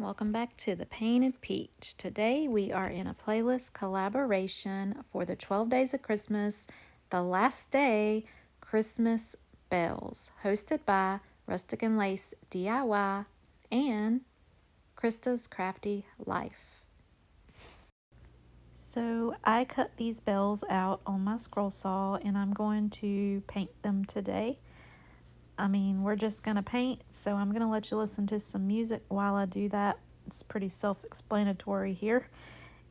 welcome back to the Painted Peach. Today we are in a playlist collaboration for the 12 Days of Christmas, the last day, Christmas Bells, hosted by Rustic and Lace DIY and Krista's Crafty Life. So I cut these bells out on my scroll saw and I'm going to paint them today. We're just going to paint, so I'm going to let you listen to some music while I do that. It's pretty self-explanatory here,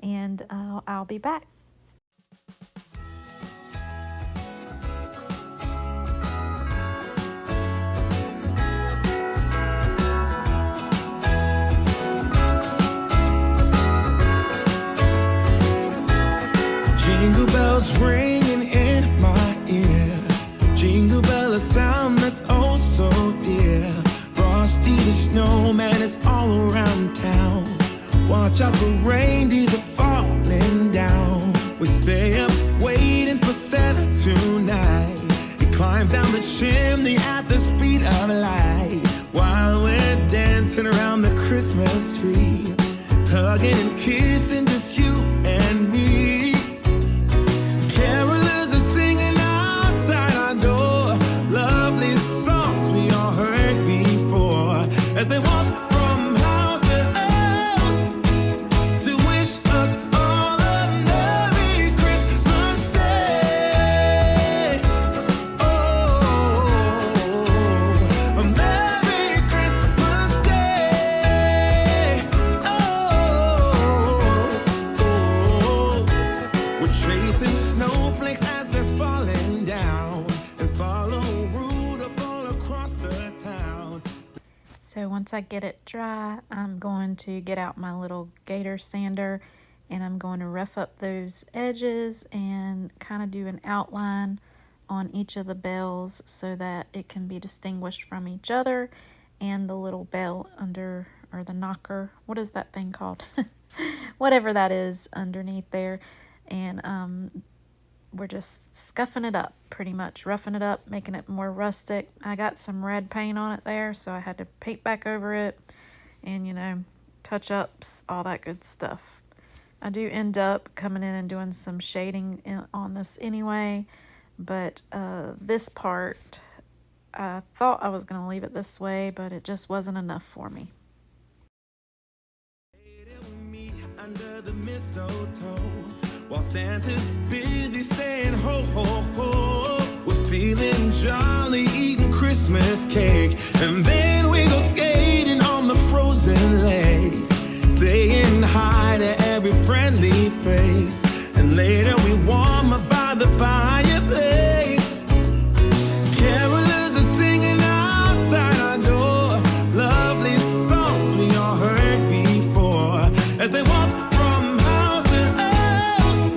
and I'll be back. Jingle bells ringing in my ear. Jingle bell, a sound that's oh so dear. Frosty the snowman is all around town. Watch out for reindeers are falling down. We stay up waiting for Santa tonight. He climbs down the chimney at the speed of light, while we're dancing around the Christmas tree, hugging and kissing just you and me. Carolers are singing outside our door, lovely songs we all heard before, as they walk from house to house to wish us all a Merry Christmas Day. Oh, a Merry Christmas Day. We're chasing snowflakes as they're falling down, and follow Rudolph all across the town. So once I get it dry, I'm going to get out my little gator sander and I'm going to rough up those edges and kind of do an outline on each of the bells so that it can be distinguished from each other, and the little bell under, or the knocker, what is that thing called? Whatever that is underneath there. And we're just scuffing it up, pretty much roughing it up, making it more rustic. I got some red paint on it there, so I had to paint back over it and, touch ups, all that good stuff. I do end up coming in and doing some shading on this anyway, but this part, I thought I was going to leave it this way, but it just wasn't enough for me. Under the mistletoe, while Santa's busy saying ho ho ho, we're feeling jolly, eating Christmas cake, and then we go skating on the frozen lake, saying hi to every friendly face, and later we warm up by the fireplace. Carolers are singing outside our door, lovely songs we all heard before, as they walk from house to house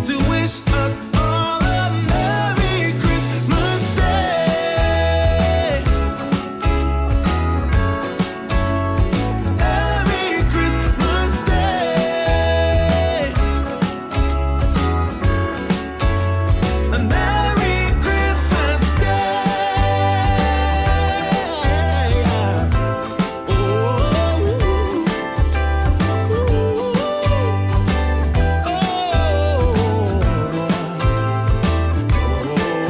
to wish us all a Merry Christmas Day. Merry Christmas Day. A Merry Christmas Day. Oh,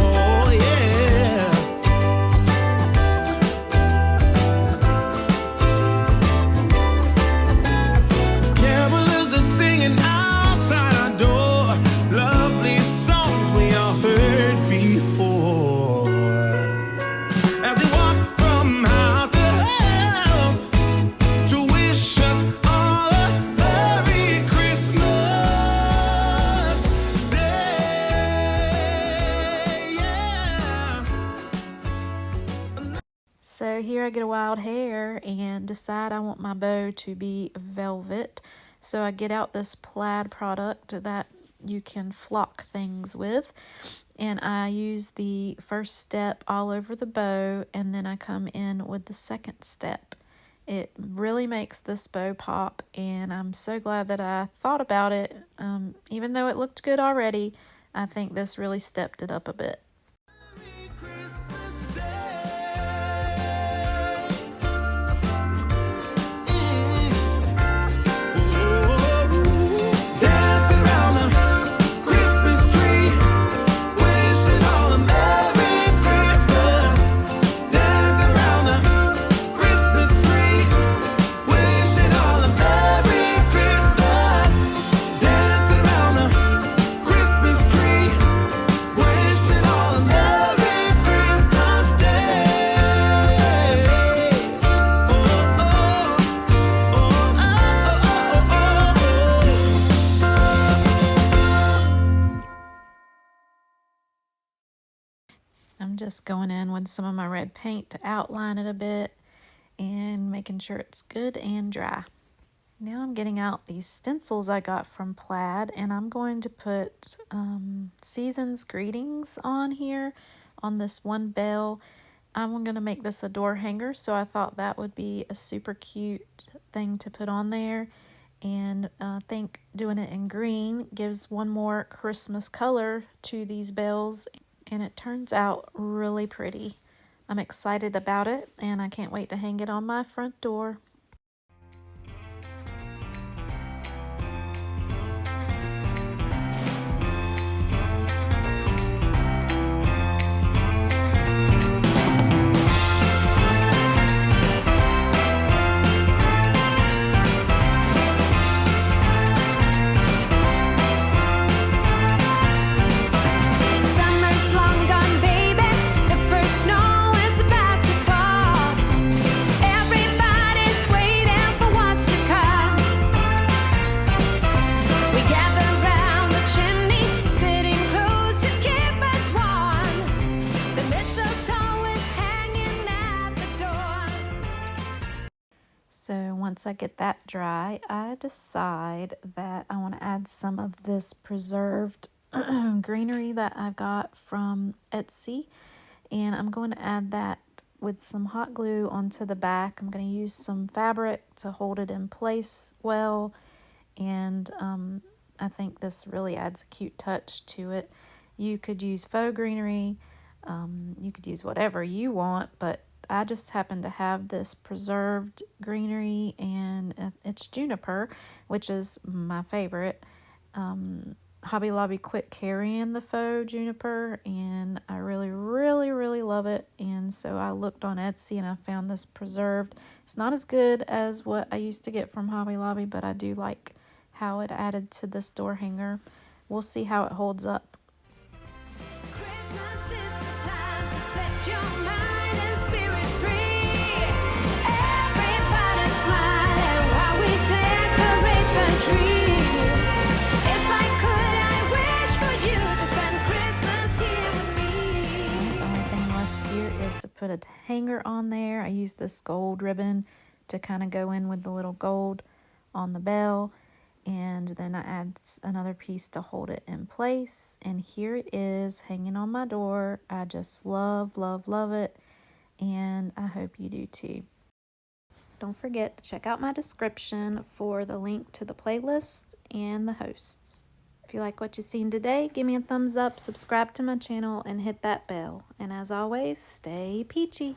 oh, yeah. Carolers are singing outside our door, lovely songs we all heard before, as we walk from house to house to wish us all a Merry Christmas Day. Yeah. So here I get a wild hair and decide I want my bow to be velvet. So I get out this plaid product that you can flock things with, and I use the first step all over the bow, and then I come in with the second step. It really makes this bow pop, and I'm so glad that I thought about it. Even though it looked good already, I think this really stepped it up a bit. Merry Christmas Day. just going in with some of my red paint to outline it a bit and making sure it's good and dry. Now I'm getting out these stencils I got from Plaid, and I'm going to put Season's Greetings on here on this one bell. I'm going to make this a door hanger, so I thought that would be a super cute thing to put on there. And I think doing it in green gives one more Christmas color to these bells, and it turns out really pretty. I'm excited about it, and I can't wait to hang it on my front door. So once I get that dry, I decide that I want to add some of this preserved greenery that I got from Etsy, and I'm going to add that with some hot glue onto the back. I'm going to use some fabric to hold it in place well, and I think this really adds a cute touch to it. You could use faux greenery, you could use whatever you want, but I just happen to have this preserved greenery, and it's juniper, which is my favorite. Hobby Lobby quit carrying the faux juniper, and I really love it. And so I looked on Etsy and I found this preserved. It's not as good as what I used to get from Hobby Lobby, but I do like how it added to this door hanger. We'll see how it holds up. Put a hanger on there. I used this gold ribbon to kind of go in with the little gold on the bell, and then I add another piece to hold it in place, and here it is hanging on my door. I just love it, and I hope you do too. Don't forget to check out my description for the link to the playlist and the hosts. If you like what you've seen today, give me a thumbs up, subscribe to my channel, and hit that bell. And as always, stay peachy.